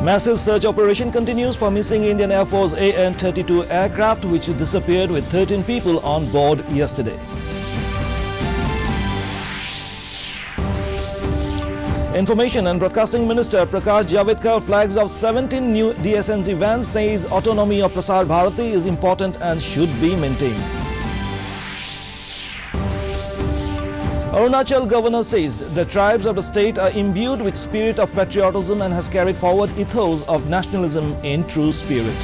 Massive search operation continues for missing Indian Air Force AN-32 aircraft which disappeared with 13 people on board yesterday. Information and Broadcasting Minister Prakash Javadekar flags off 17 new DSNZ vans, says autonomy of Prasar Bharati is important and should be maintained. Arunachal governor says the tribes of the state are imbued with spirit of patriotism and has carried forward ethos of nationalism in true spirit.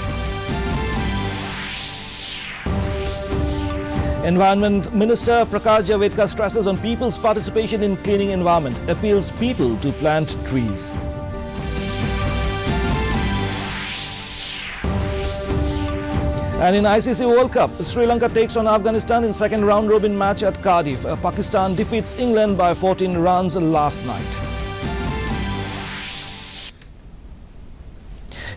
Environment Minister Prakash Javadekar stresses on people's participation in cleaning environment, appeals people to plant trees. And in ICC World Cup, Sri Lanka takes on Afghanistan in second round-robin match at Cardiff. Pakistan defeats England by 14 runs last night.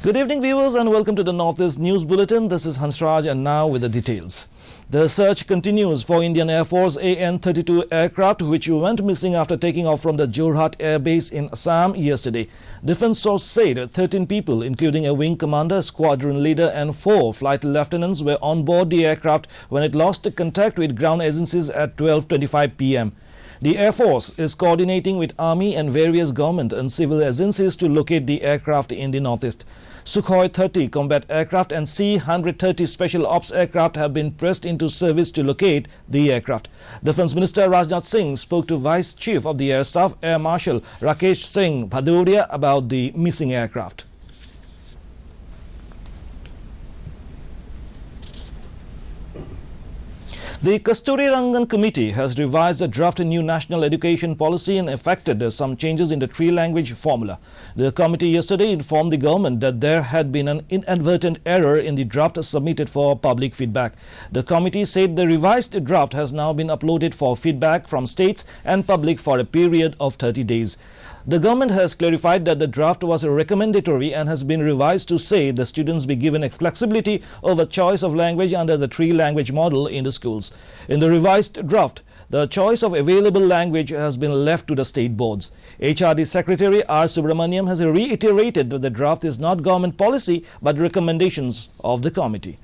Good evening, viewers, and welcome to the Northeast News Bulletin. This is Hansraj, and now with the details. The search continues for Indian Air Force AN-32 aircraft which went missing after taking off from the Jorhat Air Base in Assam yesterday. Defense source said 13 people, including a wing commander, squadron leader and 4 flight lieutenants, were on board the aircraft when it lost contact with ground agencies at 12:25 p.m. The Air Force is coordinating with Army and various government and civil agencies to locate the aircraft in the northeast. Sukhoi 30 combat aircraft and C-130 special ops aircraft have been pressed into service to locate the aircraft. Defence Minister Rajnath Singh spoke to Vice Chief of the Air Staff, Air Marshal Rakesh Singh Bhadoria, about the missing aircraft. The Kasturi Rangan Committee has revised the draft new national education policy and effected some changes in the three language formula. The committee yesterday informed the government that there had been an inadvertent error in the draft submitted for public feedback. The committee said the revised draft has now been uploaded for feedback from states and public for a period of 30 days. The government has clarified that the draft was recommendatory and has been revised to say the students be given flexibility over choice of language under the three-language model in the schools. In the revised draft, the choice of available language has been left to the state boards. HRD Secretary R. Subramaniam has reiterated that the draft is not government policy but recommendations of the committee.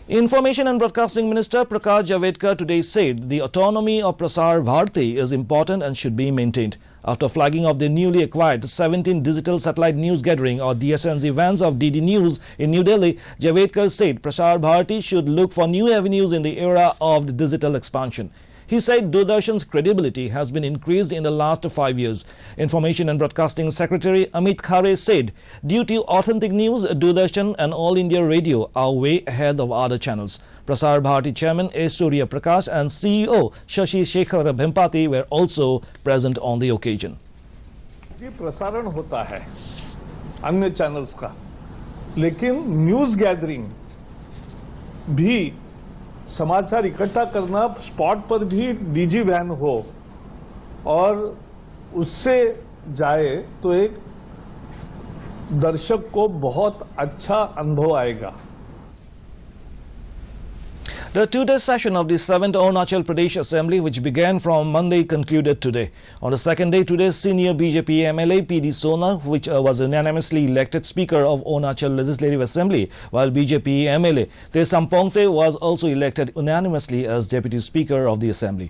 Information and Broadcasting Minister Prakash Javadekar today said the autonomy of Prasar Bharati is important and should be maintained. After flagging off the newly acquired 17 digital satellite news gathering or DSNZ vans of DD News in New Delhi, Javadekar said Prasar Bharati should look for new avenues in the era of the digital expansion. He said Doordarshan's credibility has been increased in the last 5 years. Information and Broadcasting Secretary Amit Khare said, due to authentic news, Doordarshan and All India Radio are way ahead of other channels. Prasar Bharati Chairman A. Surya Prakash and CEO Shashi Shekhar Vempati were also present on the occasion. ये प्रसारण होता है अन्य channels का, लेकिन news gathering भी समाचार इकट्ठा करना स्पॉट पर भी डीजी वैन हो और उससे जाए तो एक दर्शक को बहुत अच्छा अनुभव आएगा. The two-day session of the 7th Arunachal Pradesh Assembly, which began from Monday, concluded today. On the second day, today's senior BJP MLA P.D. Sona, which was unanimously elected Speaker of Arunachal Legislative Assembly, while BJP MLA Tesam Pongte was also elected unanimously as Deputy Speaker of the Assembly.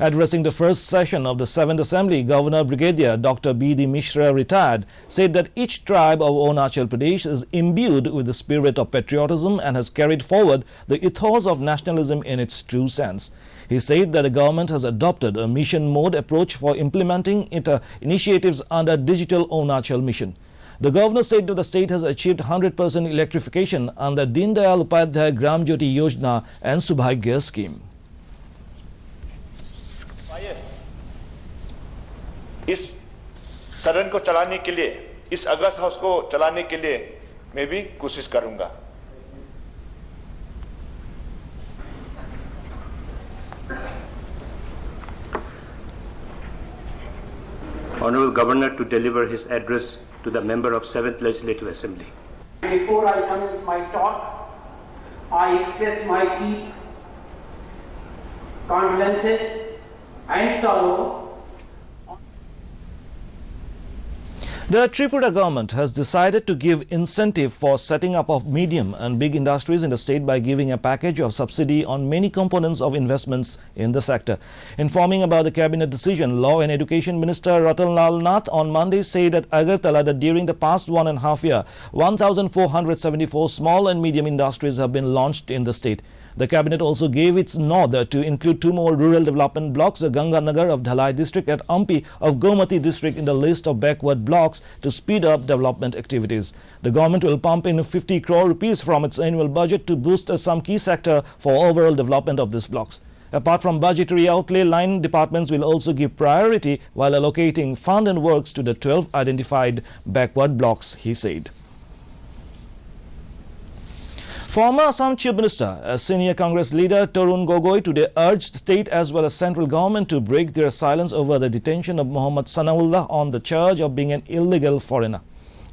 Addressing the first session of the 7th Assembly, Governor Brigadier Dr. B.D. Mishra, retired, said that each tribe of Arunachal Pradesh is imbued with the spirit of patriotism and has carried forward the ethos of nationalism in its true sense. He said that the government has adopted a mission mode approach for implementing initiatives under Digital Arunachal Mission. The governor said that the state has achieved 100% electrification under Deen Dayal Upadhyay Gram Jyoti Yojana and Subhagya scheme. इस सदन को चलाने के लिए, इस अगस्त house को चलाने के लिए मैं भी कोशिश करूंगा. Honorable Governor to deliver his address to the member of 7th Legislative Assembly. Before I commence my talk, I express my deep condolences and sorrow. The Tripura government has decided to give incentive for setting up of medium and big industries in the state by giving a package of subsidy on many components of investments in the sector. Informing about the cabinet decision, Law and Education Minister Ratan Lal Nath on Monday said at Agartala that during the past 1.5 years, 1,474 small and medium industries have been launched in the state. The cabinet also gave its nod to include 2 more rural development blocks, Ganganagar of Dhalai district and Ampi of Gomati district in the list of backward blocks to speed up development activities. The government will pump in 50 crore rupees from its annual budget to boost some key sector for overall development of these blocks. Apart from budgetary outlay, line departments will also give priority while allocating fund and works to the 12 identified backward blocks, he said. Former Assam Chief Minister, a senior Congress leader Tarun Gogoi today urged state as well as central government to break their silence over the detention of Mohammad Sanaullah on the charge of being an illegal foreigner.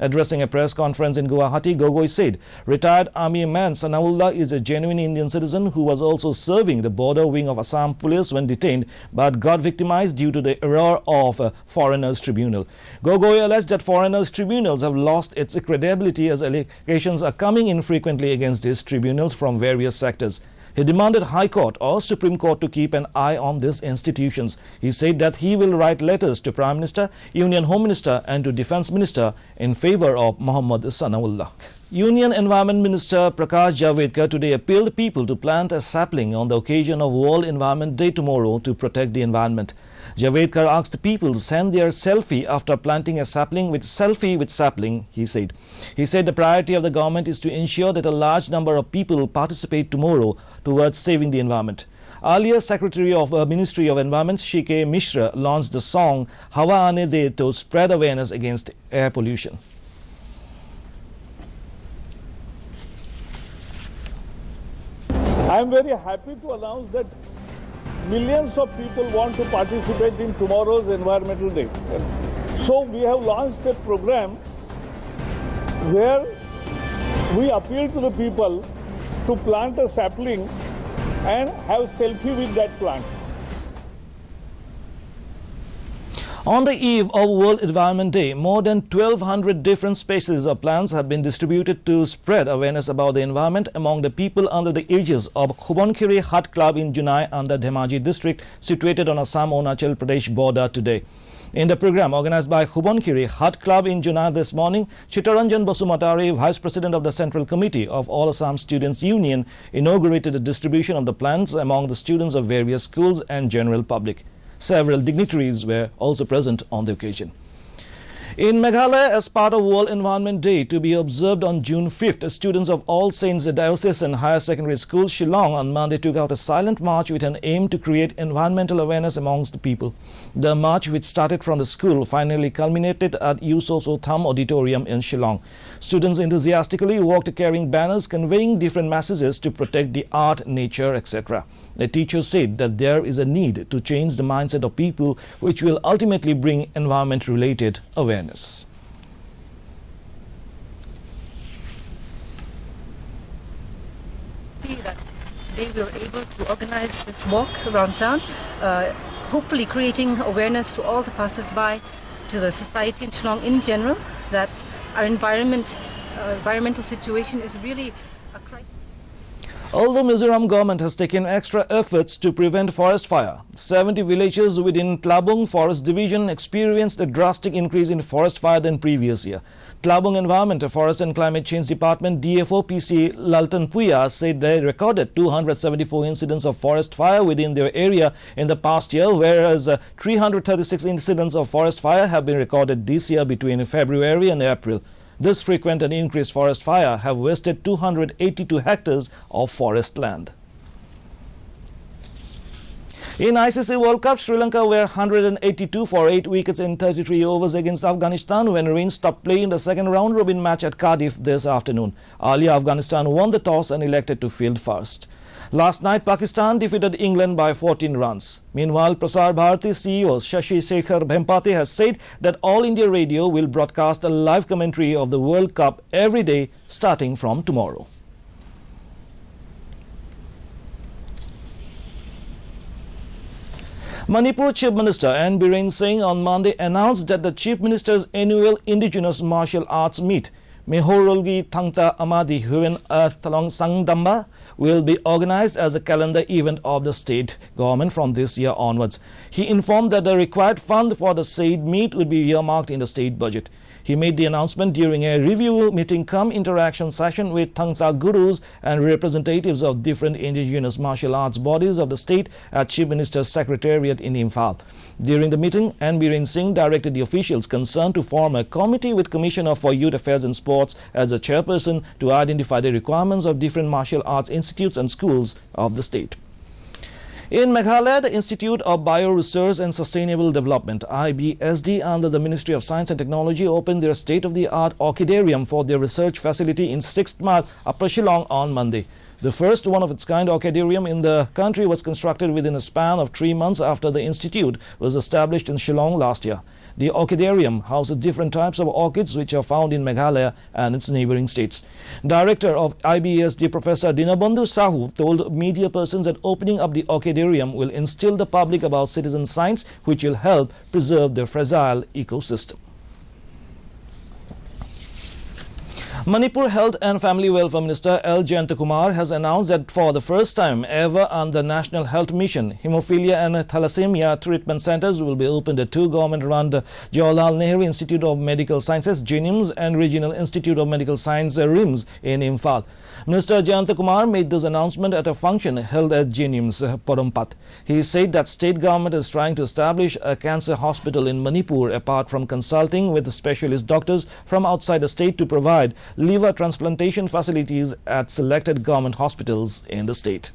Addressing a press conference in Guwahati, Gogoi said retired army man Sanaullah is a genuine Indian citizen who was also serving the border wing of Assam police when detained but got victimized due to the error of a foreigners tribunal. Gogoi alleged that foreigners tribunals have lost its credibility as allegations are coming in frequently against these tribunals from various sectors. He demanded High Court or Supreme Court to keep an eye on these institutions. He said that he will write letters to Prime Minister, Union Home Minister and to Defence Minister in favour of Mohammad Sanaullah. Union Environment Minister Prakash Javadekar today appealed people to plant a sapling on the occasion of World Environment Day tomorrow to protect the environment. Javadekar asked people to send their selfie after planting a sapling with selfie with sapling, he said. He said the priority of the government is to ensure that a large number of people participate tomorrow towards saving the environment. Earlier, Secretary of Ministry of Environment Shike Mishra launched the song Hawa Aane De to spread awareness against air pollution. I am very happy to announce that millions of people want to participate in tomorrow's Environmental Day. So we have launched a program where we appeal to the people to plant a sapling and have selfie with that plant. On the eve of World Environment Day, more than 1,200 different species of plants have been distributed to spread awareness about the environment among the people under the aegis of Hubonkiri Hut Club in Junai and the Dhemaji district situated on Assam-Arunachal Pradesh border today. In the program organized by Hubonkiri Hut Club in Junai this morning, Chitaranjan Basumatari, Vice President of the Central Committee of All Assam Students Union, inaugurated the distribution of the plants among the students of various schools and general public. Several dignitaries were also present on the occasion. In Meghalaya, as part of World Environment Day to be observed on June 5th, students of All Saints Diocesan Higher Secondary School, Shillong, on Monday took out a silent march with an aim to create environmental awareness amongst the people. The march, which started from the school, finally culminated at Yusoso Tham Auditorium in Shillong. Students enthusiastically walked carrying banners conveying different messages to protect the art, nature, etc. The teacher said that there is a need to change the mindset of people, which will ultimately bring environment-related awareness. That today we were able to organize this walk around town, hopefully creating awareness to all the passers-by, to the society in Shillong in general, that our environmental situation is really a crisis. Although Mizoram government has taken extra efforts to prevent forest fire, 70 villages within Tlabung Forest Division experienced a drastic increase in forest fire than previous year. Tlabung Environment, Forest and Climate Change Department DFO PC Laltan Puya said they recorded 274 incidents of forest fire within their area in the past year, whereas 336 incidents of forest fire have been recorded this year between February and April. This frequent and increased forest fire have wasted 282 hectares of forest land. In ICC World Cup, Sri Lanka were 182 for 8 wickets in 33 overs against Afghanistan when rain stopped play in the second round-robin match at Cardiff this afternoon. Earlier, Afghanistan won the toss and elected to field first. Last night, Pakistan defeated England by 14 runs. Meanwhile, Prasar Bharati CEO Shashi Shekhar Vempati has said that All India Radio will broadcast a live commentary of the World Cup every day starting from tomorrow. Manipur Chief Minister N. Biren Singh on Monday announced that the Chief Minister's annual indigenous martial arts meet, Mehorolgi Thangta Amadi Huyen Thalong Sangdamba, will be organized as a calendar event of the state government from this year onwards. He informed that the required fund for the said meet would be earmarked in the state budget. He made the announcement during a review meeting cum interaction session with Thangta gurus and representatives of different indigenous martial arts bodies of the state at Chief Minister's Secretariat in Imphal. During the meeting, N. Biren Singh directed the officials concerned to form a committee with Commissioner for Youth Affairs and Sports as the chairperson to identify the requirements of different martial arts institutes and schools of the state. In Meghalaya, the Institute of Bioresource and Sustainable Development, IBSD, under the Ministry of Science and Technology, opened their state-of-the-art orchidarium for their research facility in 6th Mile, Upper Shillong on Monday. The first one-of-its-kind orchidarium in the country was constructed within a span of 3 months after the institute was established in Shillong last year. The orchidarium houses different types of orchids which are found in Meghalaya and its neighboring states. Director of IBSD Professor Dinabandhu Sahu told media persons that opening up the orchidarium will instill the public about citizen science, which will help preserve the fragile ecosystem. Manipur Health and Family Welfare Minister L. Jayantakumar has announced that for the first time ever under National Health Mission, hemophilia and thalassemia treatment centers will be opened at 2 government-run Jawaharlal Nehru Institute of Medical Sciences, JNIMS, and Regional Institute of Medical Science, RIMS, in Imphal. Minister Jayantakumar made this announcement at a function held at JNIMS, Porompat. He said that state government is trying to establish a cancer hospital in Manipur apart from consulting with specialist doctors from outside the state to provide liver transplantation facilities at selected government hospitals in the state.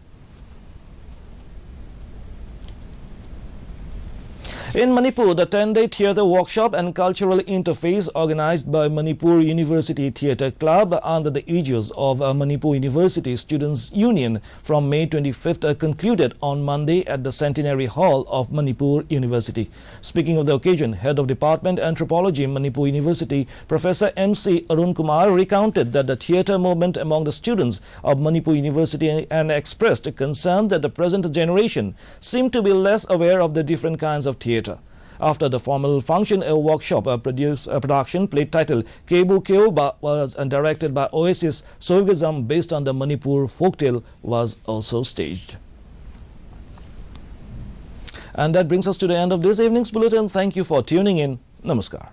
In Manipur, the 10-day theatre workshop and cultural interface organized by Manipur University Theatre Club under the aegis of Manipur University Students' Union from May 25th concluded on Monday at the Centenary Hall of Manipur University. Speaking of the occasion, Head of Department Anthropology, Manipur University, Professor M.C. Arun Kumar recounted that the theatre movement among the students of Manipur University and expressed concern that the present generation seem to be less aware of the different kinds of theatre. After the formal function, a workshop production play titled Kebu Keoba was directed by Oasis Sohgazam based on the Manipur folktale was also staged. And that brings us to the end of this evening's bulletin. Thank you for tuning in. Namaskar.